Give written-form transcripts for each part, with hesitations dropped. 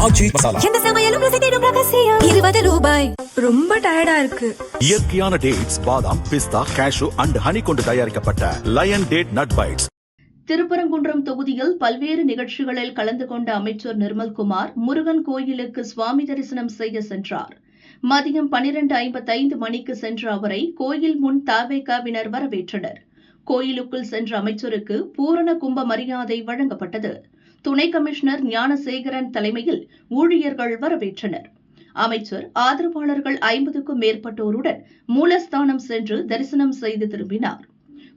ஆச்சி மசாலா. எந்த சமையலும் ருசி தேடும் ரகசியம். 20 ரூபாய். ரொம்ப டயர்டா இருக்கு. இயற்கையான டேட்ஸ், பாதாம், பிஸ்தா, கேஷு அண்ட் ஹனி கொண்டு தயாரிக்கப்பட்ட lion date nut bites. Thiruparankundram தொகுதியில் பல்வேறு நிகழ்ச்சிகளில் கலந்து கொண்ட அமைச்சர் நிர்மல்குமார் முருகன் கோயிலுக்கு சுவாமி தரிசனம் செய்ய சென்றார். மதியம் 12:55 மணிக்கு சென்ற அவரை கோயில் முன் தவேகாவினர் வரவேற்றனர். கோயிலுக்குள் சென்ற அமைச்சருக்கு பூரண கும்ப மரியாதை வழங்கப்பட்டது. துணை கமிஷனர் ஞானசேகரன் தலைமையில் ஊழியர்கள் வரவேற்றனர். அமைச்சர் ஆதரவாளர்கள் 50க்கும் மேற்பட்டோருடன் மூலஸ்தானம் சென்று தரிசனம் செய்து திரும்பினார்.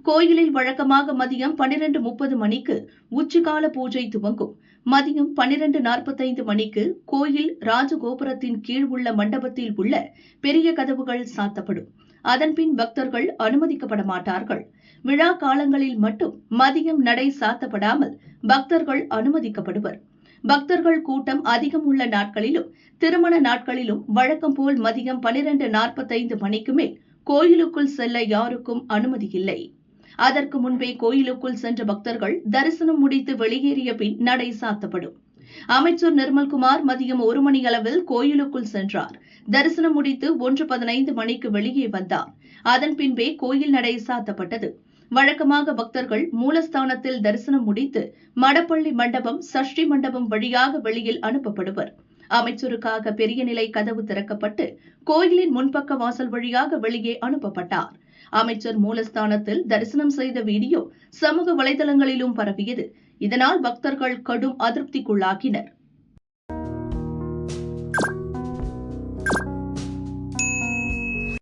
கோயிலில் வழக்கமாக மதியம் 12:30 மணிக்கு உச்சிகால பூஜை துவங்கும். மதியம் 12:45 மணிக்கு கோயில் ராஜகோபுரத்தின் கீழ் உள்ள மண்டபத்தில் உள்ள பெரிய கதவுகள் சாத்தப்படும். அதன்பின் பக்தர்கள் அனுமதிக்கப்பட மாட்டார்கள். விழா காலங்களில் மட்டும் மதியம் நடை சாத்தப்படாமல் பக்தர்கள் அனுமதிக்கப்படுவர். பக்தர்கள் கூட்டம் அதிகம் உள்ள நாட்களிலும் திருமண நாட்களிலும் வழக்கம் போல் மதியம் 12:45 மணிக்கு மேல் கோயிலுக்குள் செல்ல யாருக்கும் அனுமதி இல்லை. அதற்கு முன்பே கோயிலுக்குள் சென்ற பக்தர்கள் தரிசனம் முடித்து வெளியேறிய பின் நடை சாத்தப்படும். அமைச்சர் நிர்மல்குமார் மதியம் 1 மணி அளவில் கோயிலுக்குள் சென்றார். தரிசனம் முடித்து 1:15 மணிக்கு வெளியே வந்தார். அதன் பின்பே கோயில் நடை சாத்தப்பட்டது. வழக்கமாக பக்தர்கள் மூலஸ்தானத்தில் தரிசனம் முடித்து மடப்பள்ளி மண்டபம், சஷ்டி மண்டபம் வழியாக வெளியில் அனுப்பப்படுவர். அமைச்சருக்காக பெரிய நிலை கதவு திறக்கப்பட்டு கோயிலின் முன்பக்க வாசல் வழியாக வெளியே அனுப்பப்பட்டார். அமைச்சர் மூலஸ்தானத்தில் தரிசனம் செய்த வீடியோ சமூக வலைதளங்களிலும் பரவியது. இதனால் பக்தர்கள் கடும் அதிருப்திக்குள்ளாகினர்.